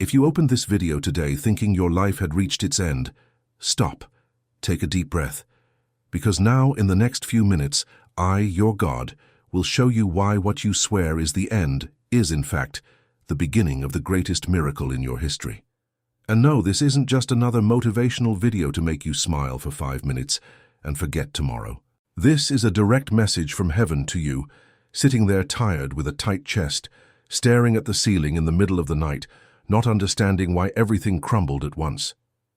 If you opened this video today thinking your life had reached its end, stop. Take a deep breath. Because now, in the next few minutes, I, your God, will show you why what you swear is the end is, in fact, the beginning of the greatest miracle in your history. And no, this isn't just another motivational video to make you smile for 5 minutes and forget tomorrow. This is a direct message from heaven to you, sitting there tired with a tight chest, staring at the ceiling in the middle of the night, not understanding why everything crumbled at once.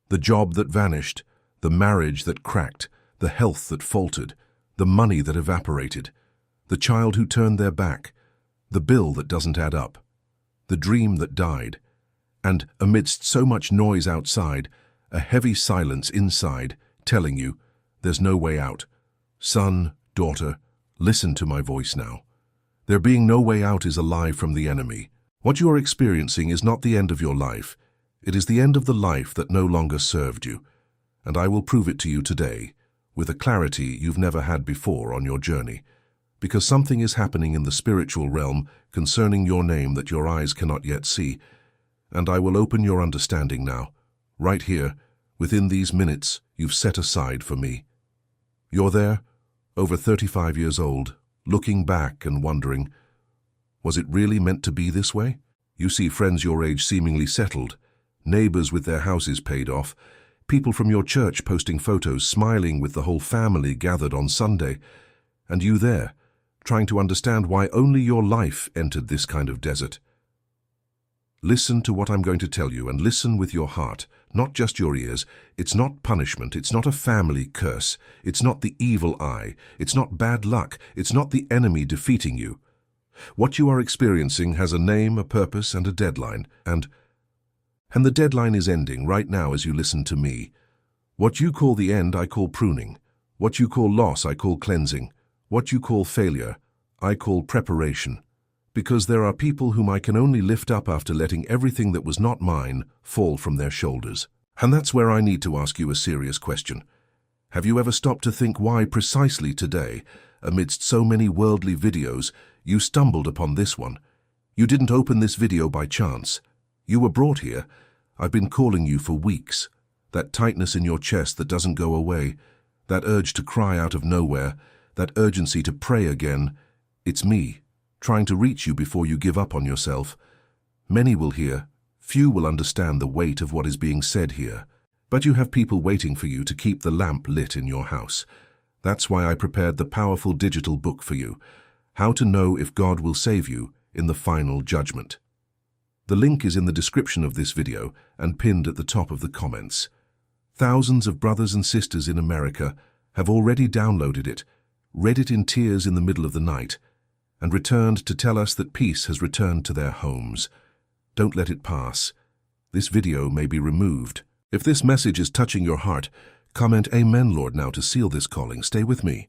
The job that vanished, the marriage that cracked, the health that faltered, the money that evaporated, the child who turned their back, the bill that doesn't add up, the dream that died, and amidst so much noise outside, a heavy silence inside telling you there's no way out. Son, daughter, listen to my voice now. There being no way out is a lie from the enemy. What you are experiencing is not the end of your life. It is the end of the life that no longer served you. And I will prove it to you today, with a clarity you've never had before on your journey. Because something is happening in the spiritual realm concerning your name that your eyes cannot yet see. And I will open your understanding now, right here, within these minutes you've set aside for me. You're there, over 35 years old, looking back and wondering, was it really meant to be this way? You see friends your age seemingly settled, neighbors with their houses paid off, people from your church posting photos smiling with the whole family gathered on Sunday, and you there, trying to understand why only your life entered this kind of desert. Listen to what I'm going to tell you, and listen with your heart, not just your ears. It's not punishment, it's not a family curse, it's not the evil eye, it's not bad luck, it's not the enemy defeating you. What you are experiencing has a name, a purpose, and a deadline, and the deadline is ending right now as you listen to me. What you call the end, I call pruning. What you call loss, I call cleansing. What you call failure, I call preparation. Because there are people whom I can only lift up after letting everything that was not mine fall from their shoulders. And that's where I need to ask you a serious question. Have you ever stopped to think why precisely today, amidst so many worldly videos, you stumbled upon this one? You didn't open this video by chance. You were brought here. I've been calling you for weeks. That tightness in your chest that doesn't go away, that urge to cry out of nowhere, that urgency to pray again, it's me, trying to reach you before you give up on yourself. Many will hear, few will understand the weight of what is being said here, but you have people waiting for you to keep the lamp lit in your house. That's why I prepared the powerful digital book for you, How to Know If God Will Save You in the Final Judgment. The link is in the description of this video and pinned at the top of the comments. Thousands of brothers and sisters in America have already downloaded it, read it in tears in the middle of the night, and returned to tell us that peace has returned to their homes. Don't let it pass. This video may be removed. If this message is touching your heart, comment Amen, Lord, now to seal this calling. Stay with me.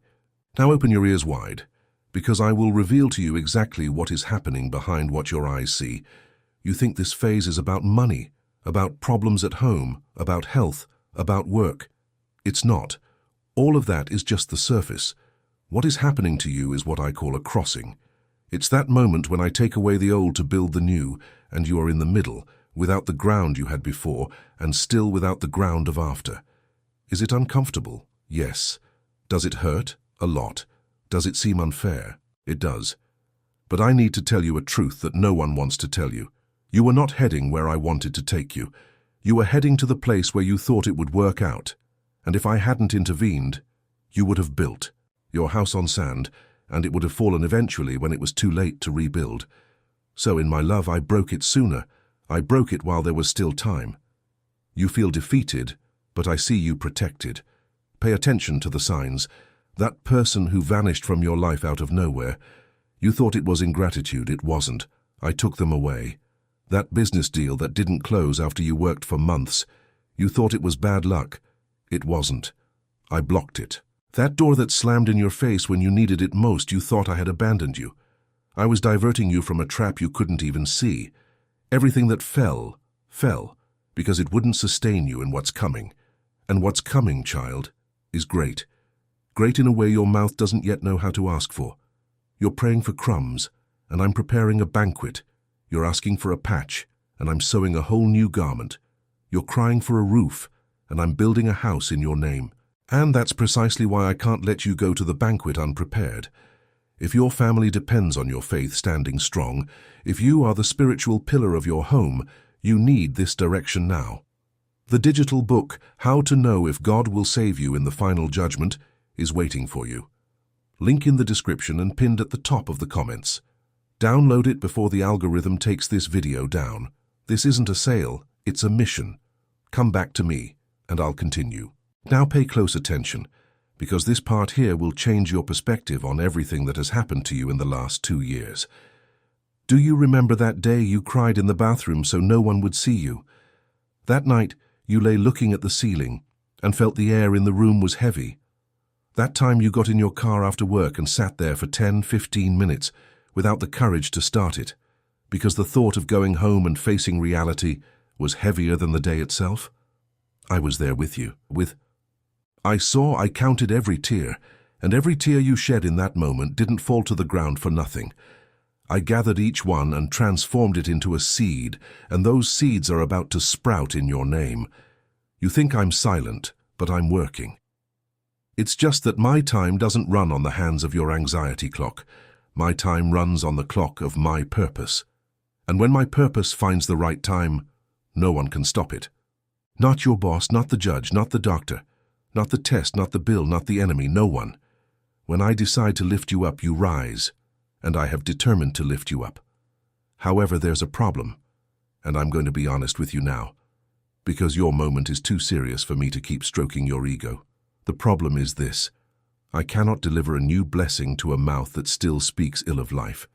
Now open your ears wide, because I will reveal to you exactly what is happening behind what your eyes see. You think this phase is about money, about problems at home, about health, about work. It's not. All of that is just the surface. What is happening to you is what I call a crossing. It's that moment when I take away the old to build the new, and you are in the middle, without the ground you had before, and still without the ground of after. Is it uncomfortable? Yes. Does it hurt? A lot. Does it seem unfair? It does. But I need to tell you a truth that no one wants to tell you. You were not heading where I wanted to take you. You were heading to the place where you thought it would work out. And if I hadn't intervened, you would have built your house on sand, and it would have fallen eventually when it was too late to rebuild. So in my love, I broke it sooner. I broke it while there was still time. You feel defeated, but I see you protected. Pay attention to the signs. That person who vanished from your life out of nowhere, you thought it was ingratitude. It wasn't. I took them away. That business deal that didn't close after you worked for months, you thought it was bad luck. It wasn't. I blocked it. That door that slammed in your face when you needed it most, you thought I had abandoned you. I was diverting you from a trap you couldn't even see. Everything that fell, because it wouldn't sustain you in what's coming. And what's coming, child, is great. Great in a way your mouth doesn't yet know how to ask for. You're praying for crumbs, and I'm preparing a banquet. You're asking for a patch, and I'm sewing a whole new garment. You're crying for a roof, and I'm building a house in your name. And that's precisely why I can't let you go to the banquet unprepared. If your family depends on your faith standing strong, if you are the spiritual pillar of your home, you need this direction now. The digital book, How to Know If God Will Save You in the Final Judgment, is waiting for you. Link in the description and pinned at the top of the comments. Download it before the algorithm takes this video down. This isn't a sale, it's a mission. Come back to me, and I'll continue. Now pay close attention, because this part here will change your perspective on everything that has happened to you in the last 2 years. Do you remember that day you cried in the bathroom so no one would see you? That night, you lay looking at the ceiling and felt the air in the room was heavy. That time you got in your car after work and sat there for 10-15 minutes without the courage to start it, because the thought of going home and facing reality was heavier than the day itself? I was there with you. I counted every tear, and every tear you shed in that moment didn't fall to the ground for nothing. I gathered each one and transformed it into a seed, and those seeds are about to sprout in your name. You think I'm silent, but I'm working. It's just that my time doesn't run on the hands of your anxiety clock. My time runs on the clock of my purpose. And when my purpose finds the right time, no one can stop it. Not your boss, not the judge, not the doctor, not the test, not the bill, not the enemy, no one. When I decide to lift you up, you rise, and I have determined to lift you up. However, there's a problem, and I'm going to be honest with you now, because your moment is too serious for me to keep stroking your ego. The problem is this: I cannot deliver a new blessing to a mouth that still speaks ill of life.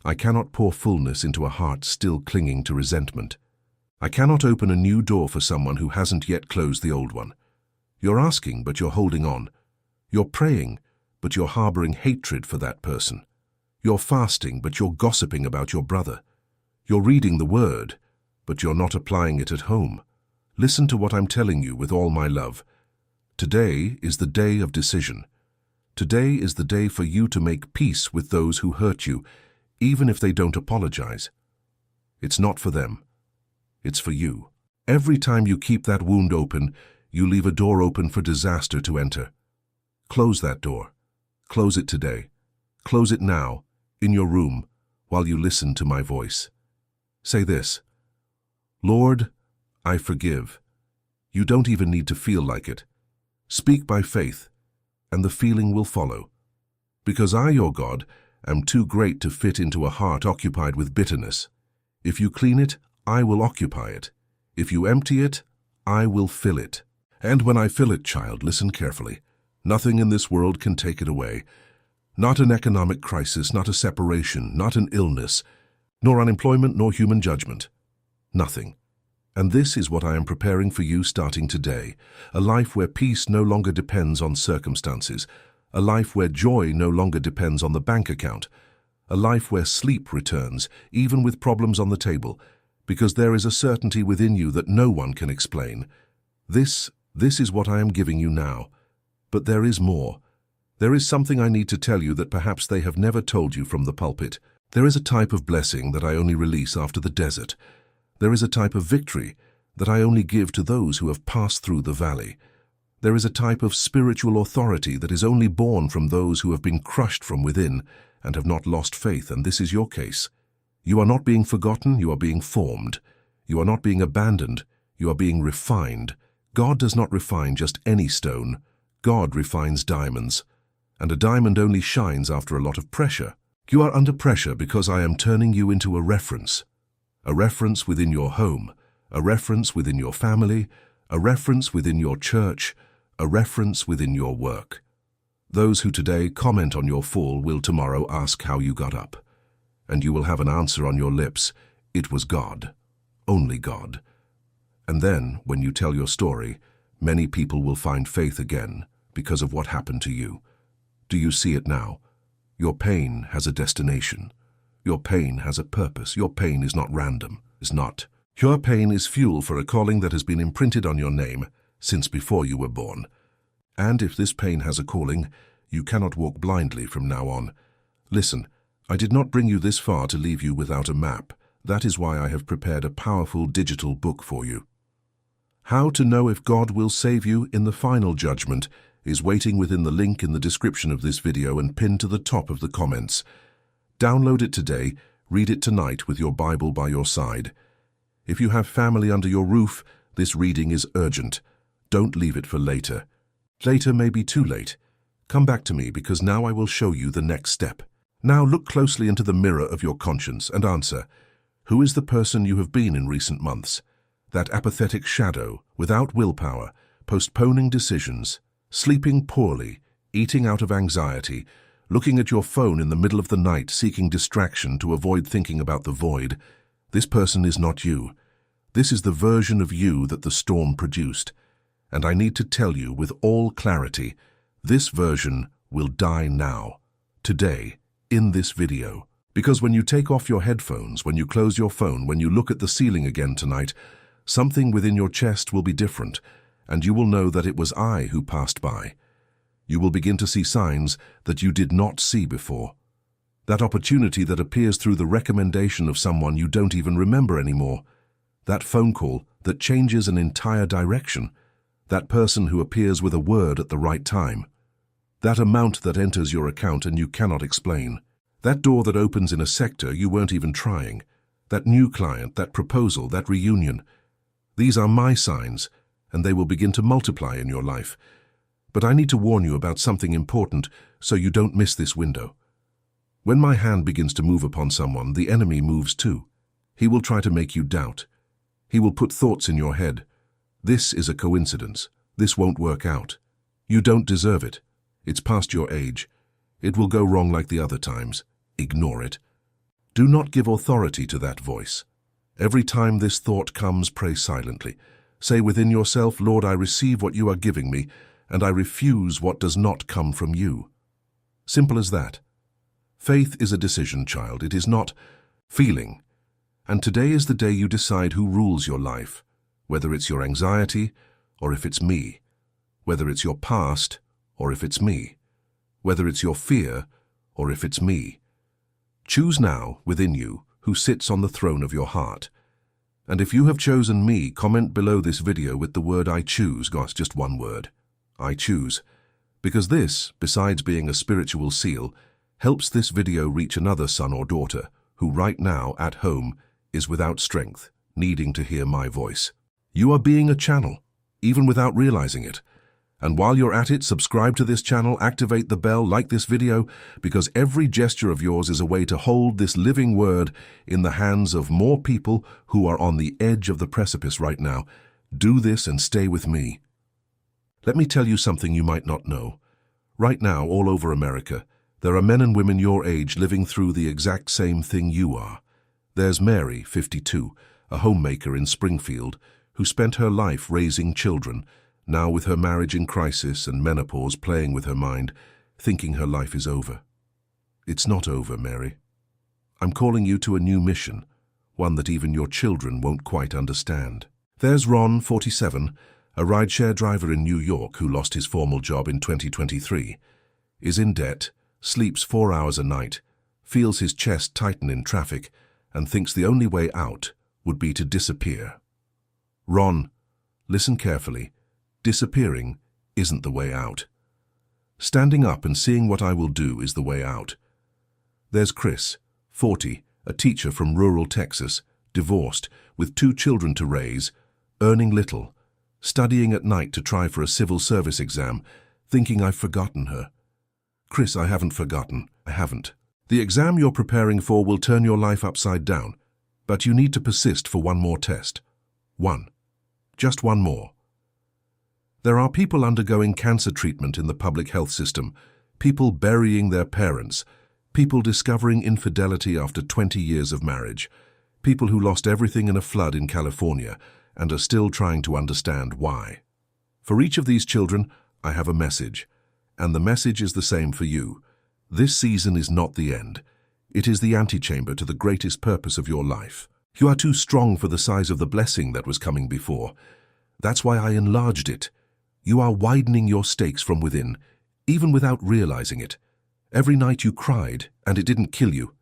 I cannot pour fullness into a heart still clinging to resentment. I cannot open a new door for someone who hasn't yet closed the old one. You're asking, but you're holding on. You're praying, but you're harboring hatred for that person. You're fasting, but you're gossiping about your brother. You're reading the Word, but you're not applying it at home. Listen to what I'm telling you with all my love. Today is the day of decision. Today is the day for you to make peace with those who hurt you, even if they don't apologize. It's not for them. It's for you. Every time you keep that wound open, you leave a door open for disaster to enter. Close that door. Close it today. Close it now, in your room, while you listen to my voice. Say this: Lord, I forgive. You don't even need to feel like it. Speak by faith, and the feeling will follow. Because I, your God, am too great to fit into a heart occupied with bitterness. If you clean it, I will occupy it. If you empty it, I will fill it. And when I fill it, child, listen carefully. Nothing in this world can take it away. Not an economic crisis, not a separation, not an illness, nor unemployment, nor human judgment. Nothing. And this is what I am preparing for you starting today. A life where peace no longer depends on circumstances. A life where joy no longer depends on the bank account. A life where sleep returns, even with problems on the table, because there is a certainty within you that no one can explain. This is what I am giving you now. But there is more. There is something I need to tell you that perhaps they have never told you from the pulpit. There is a type of blessing that I only release after the desert. There is a type of victory that I only give to those who have passed through the valley. There is a type of spiritual authority that is only born from those who have been crushed from within and have not lost faith, and this is your case. You are not being forgotten, you are being formed. You are not being abandoned, you are being refined. God does not refine just any stone. God refines diamonds. And a diamond only shines after a lot of pressure. You are under pressure because I am turning you into a reference. A reference within your home, a reference within your family, a reference within your church, a reference within your work. Those who today comment on your fall will tomorrow ask how you got up. And you will have an answer on your lips: it was God, only God. And then, when you tell your story, many people will find faith again because of what happened to you. Do you see it now? Your pain has a destination. Your pain has a purpose. Your pain is not random. Is not. Your pain is fuel for a calling that has been imprinted on your name since before you were born. And if this pain has a calling, you cannot walk blindly from now on. Listen, I did not bring you this far to leave you without a map. That is why I have prepared a powerful digital book for you. How to know if God will save you in the final judgment is waiting within the link in the description of this video and pinned to the top of the comments. Download it today, read it tonight with your Bible by your side. If you have family under your roof, this reading is urgent. Don't leave it for later. Later may be too late. Come back to me because now I will show you the next step. Now look closely into the mirror of your conscience and answer, who is the person you have been in recent months? That apathetic shadow, without willpower, postponing decisions, sleeping poorly, eating out of anxiety, looking at your phone in the middle of the night seeking distraction to avoid thinking about the void. This person is not you. This is the version of you that the storm produced. And I need to tell you with all clarity, this version will die now, today, in this video. Because when you take off your headphones, when you close your phone, when you look at the ceiling again tonight, something within your chest will be different, and you will know that it was I who passed by. You will begin to see signs that you did not see before. That opportunity that appears through the recommendation of someone you don't even remember anymore. That phone call that changes an entire direction. That person who appears with a word at the right time. That amount that enters your account and you cannot explain. That door that opens in a sector you weren't even trying. That new client, that proposal, that reunion. These are my signs, and they will begin to multiply in your life. But I need to warn you about something important so you don't miss this window. When my hand begins to move upon someone, the enemy moves too. He will try to make you doubt. He will put thoughts in your head. This is a coincidence. This won't work out. You don't deserve it. It's past your age. It will go wrong like the other times. Ignore it. Do not give authority to that voice. Every time this thought comes, pray silently. Say within yourself, Lord, I receive what you are giving me, and I refuse what does not come from you. Simple as that. Faith is a decision, child. It is not feeling. And today is the day you decide who rules your life, whether it's your anxiety or if it's me, whether it's your past or if it's me, whether it's your fear or if it's me. Choose now within you who sits on the throne of your heart. And if you have chosen me, comment below this video with the word I choose. Gosh, just one word. I choose. Because this, besides being a spiritual seal, helps this video reach another son or daughter who right now at home is without strength, needing to hear my voice. You are being a channel, even without realizing it. And while you're at it, subscribe to this channel, activate the bell, like this video, because every gesture of yours is a way to hold this living word in the hands of more people who are on the edge of the precipice right now. Do this and stay with me. Let me tell you something you might not know. Right now, all over America, there are men and women your age living through the exact same thing you are. There's Mary, 52, a homemaker in Springfield, who spent her life raising children, now with her marriage in crisis and menopause playing with her mind, thinking her life is over. It's not over, Mary. I'm calling you to a new mission, one that even your children won't quite understand. There's Ron, 47, a rideshare driver in New York who lost his formal job in 2023, is in debt, sleeps 4 hours a night, feels his chest tighten in traffic, and thinks the only way out would be to disappear. Ron, listen carefully. Disappearing isn't the way out. Standing up and seeing what I will do is the way out. There's Chris, 40, a teacher from rural Texas, divorced, with 2 children to raise, earning little, studying at night to try for a civil service exam, thinking I've forgotten her. Chris, I haven't forgotten. I haven't. The exam you're preparing for will turn your life upside down, but you need to persist for one more test. One. Just one more. There are people undergoing cancer treatment in the public health system, people burying their parents, people discovering infidelity after 20 years of marriage, people who lost everything in a flood in California and are still trying to understand why. For each of these children, I have a message, and the message is the same for you. This season is not the end. It is the antechamber to the greatest purpose of your life. You are too strong for the size of the blessing that was coming before. That's why I enlarged it. You are widening your stakes from within, even without realizing it. Every night you cried, and it didn't kill you.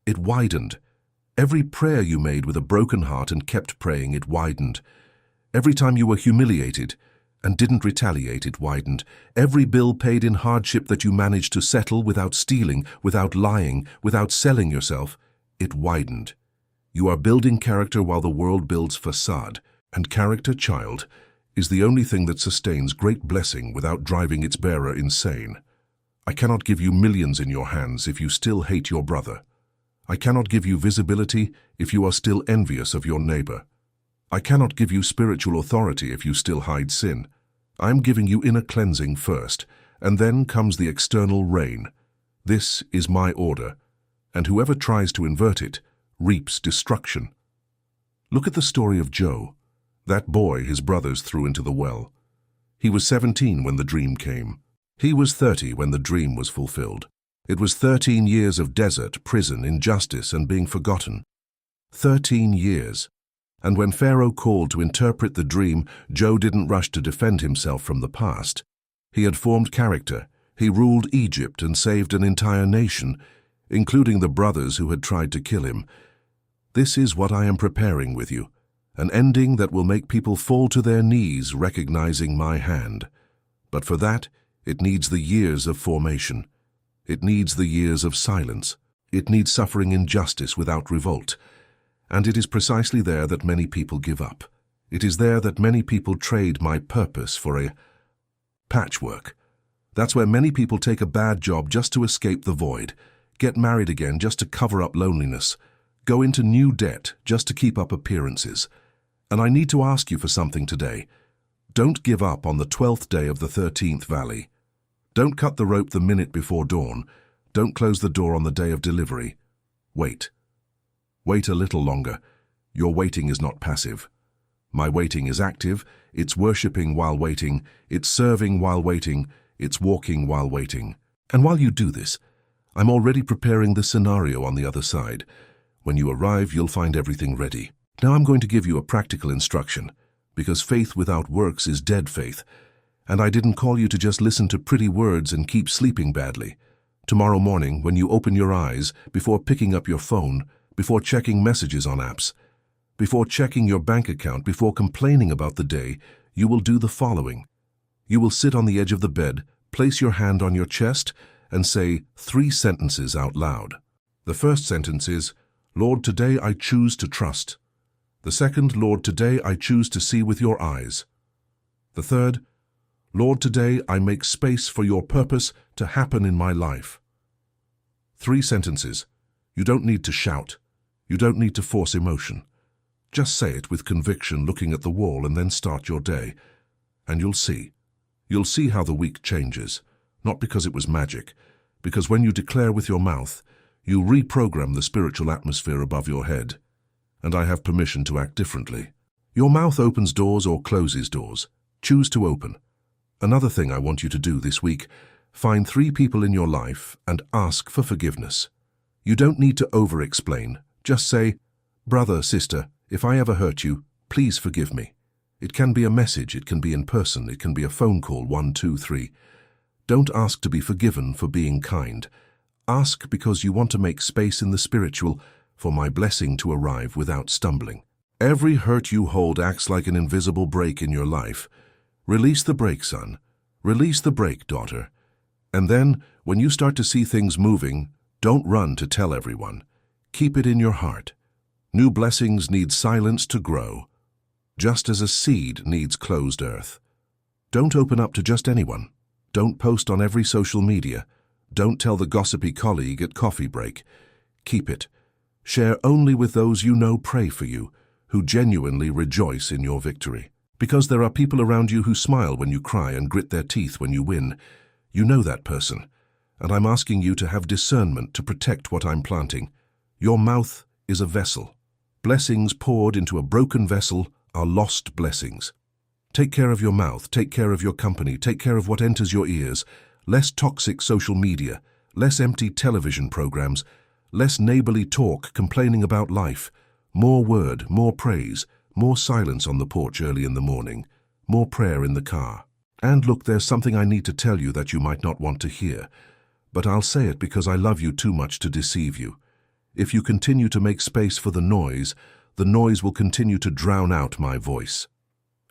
It widened. Every prayer you made with a broken heart and kept praying, it widened. Every time you were humiliated and didn't retaliate, it widened. Every bill paid in hardship that you managed to settle without stealing, without lying, without selling yourself, it widened. You are building character while the world builds facade, and character, child, is the only thing that sustains great blessing without driving its bearer insane. I cannot give you millions in your hands if you still hate your brother. I cannot give you visibility if you are still envious of your neighbor. I cannot give you spiritual authority if you still hide sin. I am giving you inner cleansing first, and then comes the external rain. This is my order, and whoever tries to invert it reaps destruction. Look at the story of Joe, that boy his brothers threw into the well. He was 17 when the dream came. He was 30 when the dream was fulfilled. It was 13 years of desert, prison, injustice, and being forgotten. 13 years. And when Pharaoh called to interpret the dream, Joe didn't rush to defend himself from the past. He had formed character. He ruled Egypt and saved an entire nation, including the brothers who had tried to kill him. This is what I am preparing with you, an ending that will make people fall to their knees recognizing my hand. But for that, it needs the years of formation. It needs the years of silence. It needs suffering injustice without revolt. And it is precisely there that many people give up. It is there that many people trade my purpose for a patchwork. That's where many people take a bad job just to escape the void, get married again just to cover up loneliness, go into new debt just to keep up appearances. And I need to ask you for something today. Don't give up on the 12th day of the 13th valley. Don't cut the rope the minute before dawn. Don't close the door on the day of delivery. Wait. Wait a little longer. Your waiting is not passive. My waiting is active. It's worshipping while waiting. It's serving while waiting. It's walking while waiting. And while you do this, I'm already preparing the scenario on the other side. When you arrive, you'll find everything ready. Now I'm going to give you a practical instruction, because faith without works is dead faith. And I didn't call you to just listen to pretty words and keep sleeping badly. Tomorrow morning, when you open your eyes, before picking up your phone, before checking messages on apps, before checking your bank account, before complaining about the day, you will do the following. You will sit on the edge of the bed, place your hand on your chest, and say 3 sentences out loud. The first sentence is, Lord, today I choose to trust. The second, Lord, today I choose to see with your eyes. The third, Lord, today I make space for your purpose to happen in my life. 3 sentences. You don't need to shout. You don't need to force emotion. Just say it with conviction, looking at the wall, and then start your day. And you'll see. You'll see how the week changes. Not because it was magic, because when you declare with your mouth, you reprogram the spiritual atmosphere above your head. And I have permission to act differently. Your mouth opens doors or closes doors. Choose to open. Another thing I want you to do this week, find 3 people in your life and ask for forgiveness. You don't need to over-explain. Just say, brother, sister, if I ever hurt you, please forgive me. It can be a message, it can be in person, it can be a phone call, 1, 2, 3. Don't ask to be forgiven for being kind. Ask because you want to make space in the spiritual for my blessing to arrive without stumbling. Every hurt you hold acts like an invisible brake in your life. Release the brake, son. Release the brake, daughter. And then, when you start to see things moving, don't run to tell everyone. Keep it in your heart. New blessings need silence to grow, just as a seed needs closed earth. Don't open up to just anyone. Don't post on every social media. Don't tell the gossipy colleague at coffee break. Keep it. Share only with those you know pray for you, who genuinely rejoice in your victory. Because there are people around you who smile when you cry and grit their teeth when you win. You know that person, and I'm asking you to have discernment to protect what I'm planting. Your mouth is a vessel. Blessings poured into a broken vessel are lost blessings. Take care of your mouth, take care of your company, take care of what enters your ears. Less toxic social media, less empty television programs, less neighborly talk complaining about life, more word, more praise, more silence on the porch early in the morning, more prayer in the car. And look, there's something I need to tell you that you might not want to hear, but I'll say it because I love you too much to deceive you. If you continue to make space for the noise will continue to drown out my voice.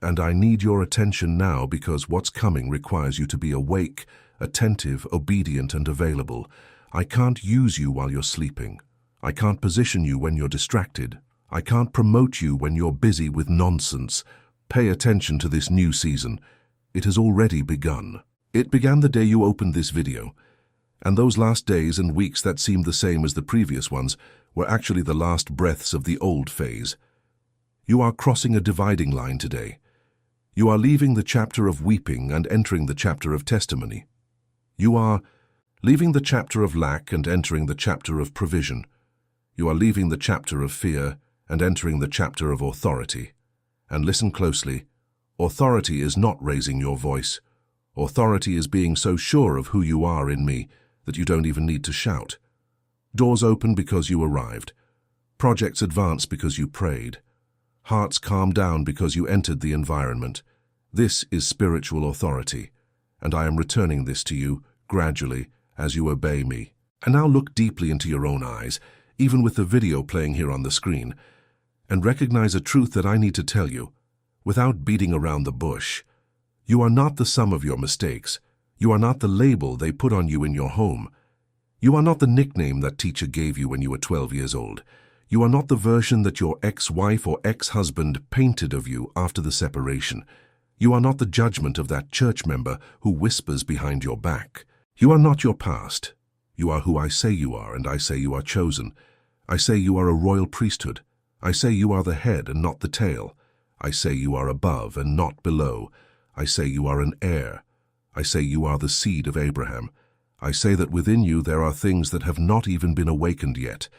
And I need your attention now because what's coming requires you to be awake, attentive, obedient, and available. I can't use you while you're sleeping. I can't position you when you're distracted. I can't promote you when you're busy with nonsense. Pay attention to this new season. It has already begun. It began the day you opened this video. And those last days and weeks that seemed the same as the previous ones were actually the last breaths of the old phase. You are crossing a dividing line today. You are leaving the chapter of weeping and entering the chapter of testimony. You are leaving the chapter of lack and entering the chapter of provision. You are leaving the chapter of fear and entering the chapter of authority. And listen closely. Authority is not raising your voice. Authority is being so sure of who you are in me that you don't even need to shout. Doors open because you arrived. Projects advance because you prayed. Hearts calm down because you entered the environment. This is spiritual authority, and I am returning this to you gradually as you obey me. And now look deeply into your own eyes, even with the video playing here on the screen, and recognize a truth that I need to tell you, without beating around the bush. You are not the sum of your mistakes. You are not the label they put on you in your home. You are not the nickname that teacher gave you when you were 12 years old. You are not the version that your ex-wife or ex-husband painted of you after the separation. You are not the judgment of that church member who whispers behind your back. You are not your past. You are who I say you are, and I say you are chosen. I say you are a royal priesthood. I say you are the head and not the tail. I say you are above and not below. I say you are an heir. I say you are the seed of Abraham. I say that within you there are things that have not even been awakened yet,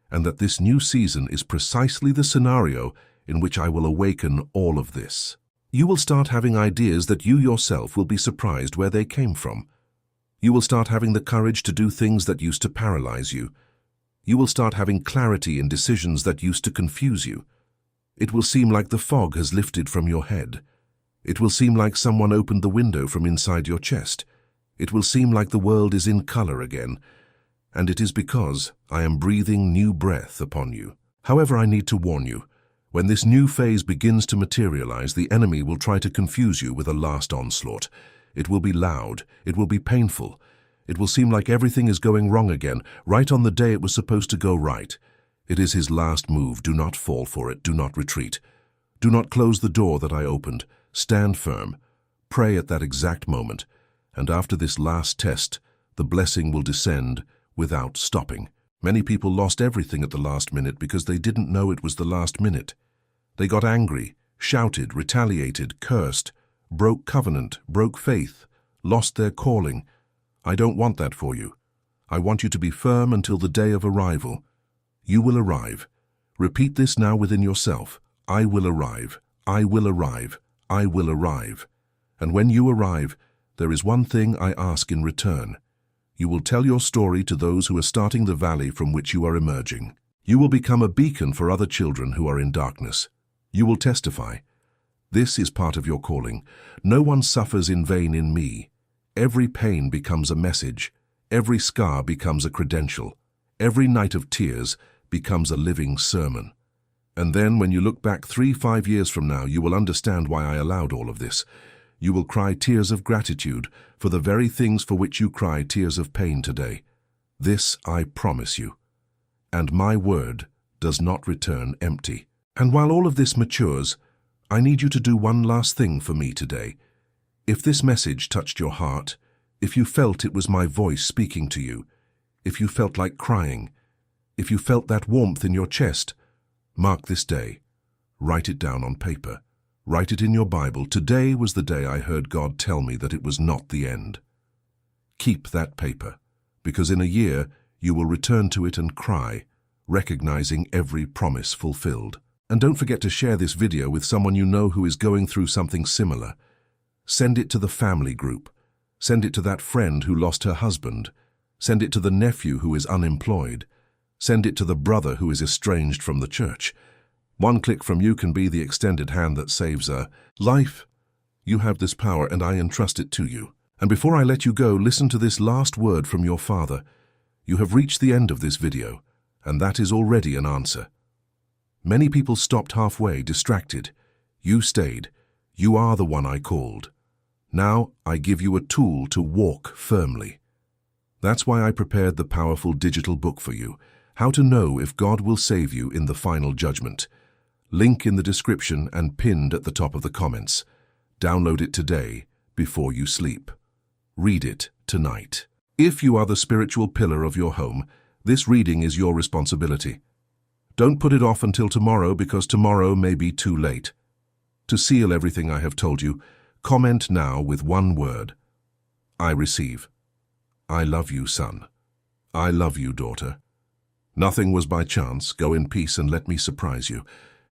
and that this new season is precisely the scenario in which I will awaken all of this. You will start having ideas that you yourself will be surprised where they came from. You will start having the courage to do things that used to paralyze you. You will start having clarity in decisions that used to confuse you. It will seem like the fog has lifted from your head. It will seem like someone opened the window from inside your chest. It will seem like the world is in color again. And it is because I am breathing new breath upon you. However, I need to warn you, when this new phase begins to materialize, the enemy will try to confuse you with a last onslaught. It will be loud. It will be painful. It will seem like everything is going wrong again, right on the day it was supposed to go right. It is his last move. Do not fall for it. Do not retreat. Do not close the door that I opened. Stand firm. Pray at that exact moment. And after this last test, the blessing will descend without stopping. Many people lost everything at the last minute because they didn't know it was the last minute. They got angry, shouted, retaliated, cursed, broke covenant, broke faith, lost their calling. I don't want that for you. I want you to be firm until the day of arrival. You will arrive. Repeat this now within yourself. I will arrive. I will arrive. I will arrive. And when you arrive, there is one thing I ask in return. You will tell your story to those who are starting the valley from which you are emerging. You will become a beacon for other children who are in darkness. You will testify. This is part of your calling. No one suffers in vain in me. Every pain becomes a message. Every scar becomes a credential. Every night of tears becomes a living sermon. And then when you look back 3-5 years from now, you will understand why I allowed all of this. You will cry tears of gratitude for the very things for which you cry tears of pain today. This I promise you. And my word does not return empty. And while all of this matures, I need you to do one last thing for me today. If this message touched your heart, if you felt it was my voice speaking to you, if you felt like crying, if you felt that warmth in your chest, mark this day. Write it down on paper. Write it in your Bible. Today was the day I heard God tell me that it was not the end. Keep that paper, because in a year you will return to it and cry, recognizing every promise fulfilled. And don't forget to share this video with someone you know who is going through something similar. Send it to the family group. Send it to that friend who lost her husband. Send it to the nephew who is unemployed. Send it to the brother who is estranged from the church. One click from you can be the extended hand that saves a life. You have this power and I entrust it to you. And before I let you go, listen to this last word from your Father. You have reached the end of this video, and that is already an answer. Many people stopped halfway, distracted. You stayed. You are the one I called. Now I give you a tool to walk firmly. That's why I prepared the powerful digital book for you, How to Know If God Will Save You in the Final Judgment. Link in the description and pinned at the top of the comments. Download it today, before you sleep. Read it tonight. If you are the spiritual pillar of your home, this reading is your responsibility. Don't put it off until tomorrow, because tomorrow may be too late. To seal everything I have told you, comment now with one word. I receive. I love you, son. I love you, daughter. Nothing was by chance. Go in peace and let me surprise you.